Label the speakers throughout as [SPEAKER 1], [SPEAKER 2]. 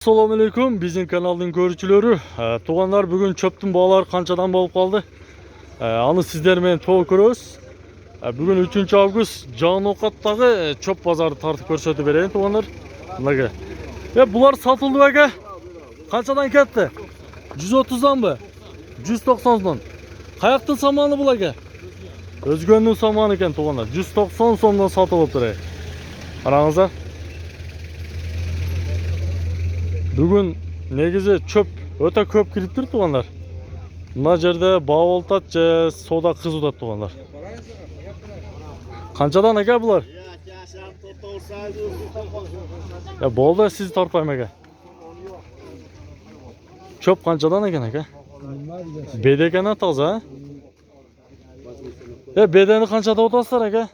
[SPEAKER 1] Assalamu alaikum, bizim kanalın görücüleri. Tuğanlar bugün çöptün bağlar kançadan bolup kaldı. Anı sizlerмен toğukuruz. Bugün 3 Avgust Canokat'tagı çöp pazarı tartıp körsetip bereyim tuğanlar. Bular satıldı baka. Kançadan ketdi? 130'dan mı? 190'dan. Kayakta samanı bul aka. Özgönlüğün samanı eken tuğanlar. 190 sondan satılıp duray. Aranızda. Bugün negizi çöp öte köp kiriptir tuğanlar. Mına jerde bağ oltat je soda kız udat tuğanlar. Kançadan aka bular? Ya bolda siz tarpayım aka. Çöp kançadan eken aka? Bedekene taza ha? Bedeni kançada otaslar aka?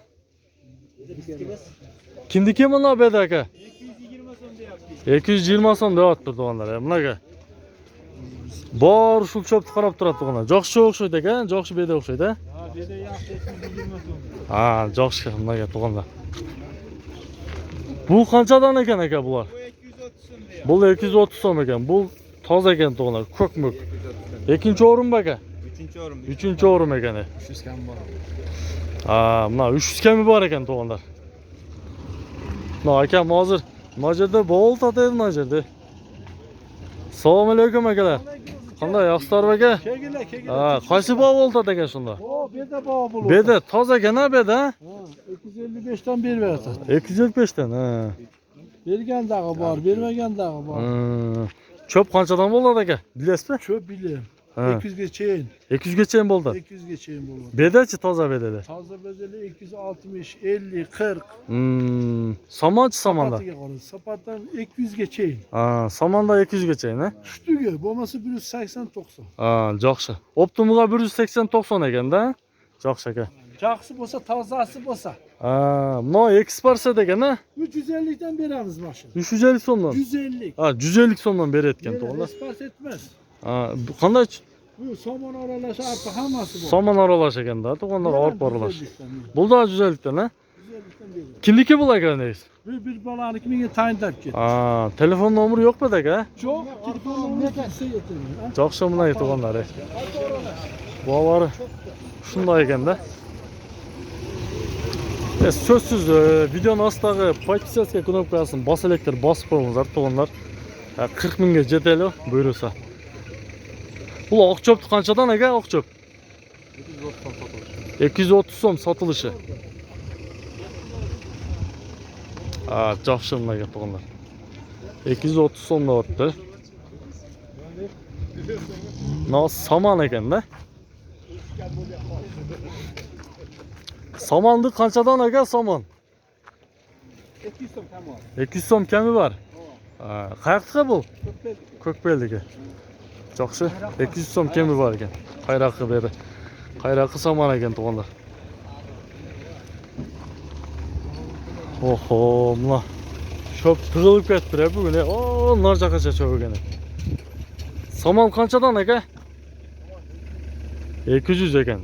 [SPEAKER 1] Kimdiki mi la bede aka? 220 so'm deyapti tuğanlar. Bunaqa. Bor uşul çöpni qarab turadi tuğanlar. Jo'xshi o'xshaydi aka, jo'xshi beda o'xshaydi. Ha, beda yaxshi 220 so'm. Ha, jo'xshi bunaqa tuğanlar. Bu qanchadan ekan aka bular? Bu 230 so'm ekan. Bu toza ekan tuğanlar, ko'kmuk. Ikkinchi o'rim aka? 3-o'rim. 3-o'rim ekan. 300 kam bor. Ha, mana 300 kami bor ekan tuğanlar. Mana akam hozir Majada bol tataydi majada. Assalomu alaykum akalar. Qanday yaxshilar aka? Ha, qaysi bog' oltat ekan shunda?
[SPEAKER 2] O, beda bog' bo'ladi.
[SPEAKER 1] Beda toza ekan ha beda?
[SPEAKER 2] Ha, 255 dan berib beradi.
[SPEAKER 1] 255 dan, ha.
[SPEAKER 2] Bergandagi bor, bermagandagi bor.
[SPEAKER 1] Cho'p qanchadan bo'ladi aka? Bilasizmi?
[SPEAKER 2] Cho'p bilim. 200 ga cheyin.
[SPEAKER 1] 200 ga cheyin bo'ldi.
[SPEAKER 2] 200 ga cheyin bo'ladi.
[SPEAKER 1] Bedachi toza bedada?
[SPEAKER 2] Toza bedada 260, 50, 40.
[SPEAKER 1] Somonchi somonda.
[SPEAKER 2] Sapatdan 200 ga cheyin.
[SPEAKER 1] Ha, somonda 200 ga cheyin, ha?
[SPEAKER 2] Ustiga bo'lmasa 180, 90.
[SPEAKER 1] Ha, jo'xshi. Optimuga 180, 90 ekanda. Jo'xshi aka.
[SPEAKER 2] Yaxshisi bo'lsa, tozasi bo'lsa.
[SPEAKER 1] Ha, no eksparsa degan ha?
[SPEAKER 2] 350 dan beramiz mashina.
[SPEAKER 1] 350 so'mdan.
[SPEAKER 2] 150.
[SPEAKER 1] Ha, 150 so'mdan berayotgan to'g'ri.
[SPEAKER 2] Eksport etmez.
[SPEAKER 1] Ha, qanday?
[SPEAKER 2] Bu somon aralash arpa hammasi bor.
[SPEAKER 1] Somon aralash ekanda, to'g'onlar orib boralash.
[SPEAKER 2] 150 dan.
[SPEAKER 1] Bu da 150 dan, ha?
[SPEAKER 2] 150 dan beramiz.
[SPEAKER 1] Kimniki bu ekan deysiz?
[SPEAKER 2] Bir balaniki menga tayinlab ketdi.
[SPEAKER 1] Ha, telefon nomeri yo'qmi aka?
[SPEAKER 2] Yo'q, telefon nomeri ketsa yetadi.
[SPEAKER 1] Jo'xshi bunday to'g'onlar. Bo'lari shunday ekanda. So'zsiz videoni ostidagi podpisatsiya knopkasini bosib elektr bosib qo'yinglar to'g'onlar. 40 mingga jetadi buyursa. Bu oq çöptü qanchadan aka oq çöp? 230 so'm sotilishi. Ha, jo'xshi bunga to'g'onlar. 230 so'mda o'tdi. No, saman ekanda. Samandı qanchadan aka saman?
[SPEAKER 2] 200 so'm kam bor.
[SPEAKER 1] 200 so'm kami bor. Ha, qayerda bu? Ko'kbeldagi. Jo'xshi 200 so'm kami bor ekan. Qayraqi beri. Qayraqi saman ekan to'g'onlar. Oho, mana çöp tig'ilib ketdi bugun. O, narjaqacha çöp ekan. Saman qanchadan aka? 200 ekan.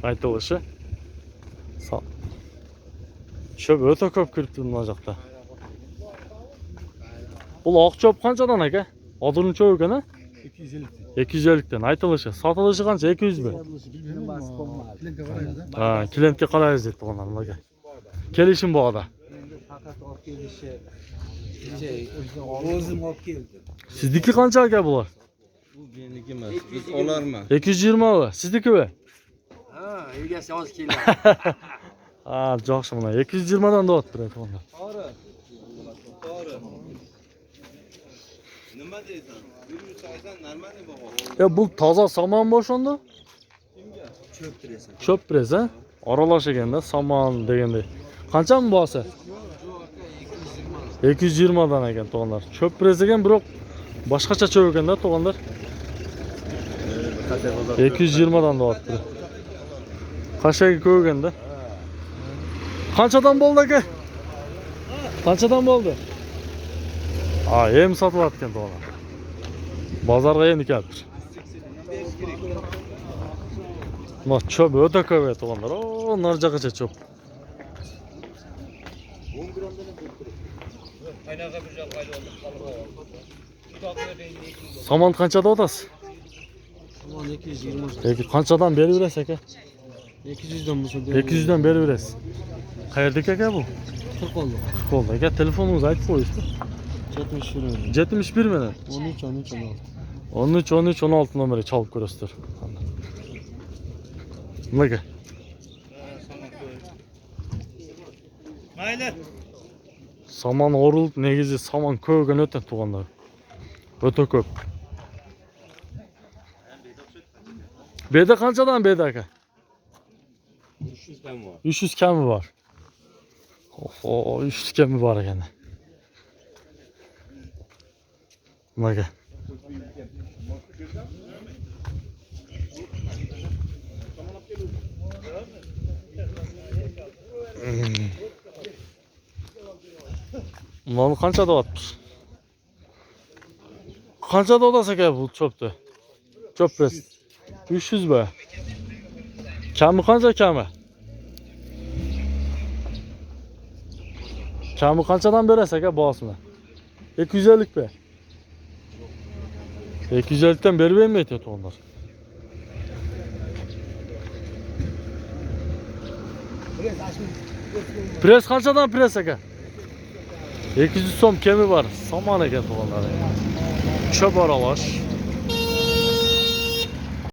[SPEAKER 1] Aytilishi. Çöp o'ta ko'p kiribdi bu yoqda. Bu oq çöp qanchadan aka? Odurni çöp ekan, ha?
[SPEAKER 2] 250.
[SPEAKER 1] 250 dan aytilishi. Sotilishi qancha? 200 mi? Ha, klientga qaraysiz deb to'g'onlar bularga. Kelishim borda.
[SPEAKER 3] Faqat olib kelishi o'zim olib keldim.
[SPEAKER 1] Sizniki qancha aka bular?
[SPEAKER 3] Bu meniki emas. Biz olarman.
[SPEAKER 1] 220 mi? Sizniki mi?
[SPEAKER 3] Ha, egasi oz keladi.
[SPEAKER 1] Ha, jo'xshi mana 220 dan deyapti to'g'onlar.
[SPEAKER 3] To'g'ri. To'g'ri. Nima deysan? 180 normalniy baho.
[SPEAKER 1] Ya bu toza saman boshonda?
[SPEAKER 3] Cho'p tirasan.
[SPEAKER 1] Çöp biraz ha? Aralash ekanda saman deganda. Qancha mi bo'lsa? 220 dan ekan to'g'onlar. Çöp biraz ekan, biroq boshqacha çöp ekanda to'g'onlar. 220 dan deyapti. Qashagi ko'rganda. Qanchadan bo'ldi aka? Qanchadan bo'ldi? Ha, hem sotilayotgan to'g'onlar. Bozorga endi kelibdir. Ma çöp o'ta ko'p to'g'onlar. O, narjaqacha çöp. 10 gramdan bo'lib turibdi. Aynaga bir joy qayda oldi. Saman kançada odası?
[SPEAKER 2] Aman 220.
[SPEAKER 1] Peki kançadan beri üresek ha?
[SPEAKER 2] 200'den bu sefer.
[SPEAKER 1] 800'den beri üres. Kayerdeki eke bu?
[SPEAKER 2] 40 oldu.
[SPEAKER 1] 40 oldu. Eke telefonunuz ayıp koyuyorsun.
[SPEAKER 2] 70 lira.
[SPEAKER 1] 71 mi?
[SPEAKER 2] 13 13 16.
[SPEAKER 1] 13 16 numara çalıp görüstür. Ne ki?
[SPEAKER 3] Mayli.
[SPEAKER 1] Saman orulup negizi saman köygen öten tuğanlar. Öte köp. Bede kançadan bede aka?
[SPEAKER 3] 300 ben var.
[SPEAKER 1] 300 kemi var. Oho 300 kemi var gene. Ne ki? Ulan kançada atmış. Kançada odası ki bu çöptü. Çöp pres. 300 be. Kemi kança kemi? Kemi kançadan beresek ha boğazına. 250 be. 250'den beri mi yetiyor onlar? Pres kançadan pres eke? 200 som kemi var. Saman eke tuğanları. Çöp aralaş.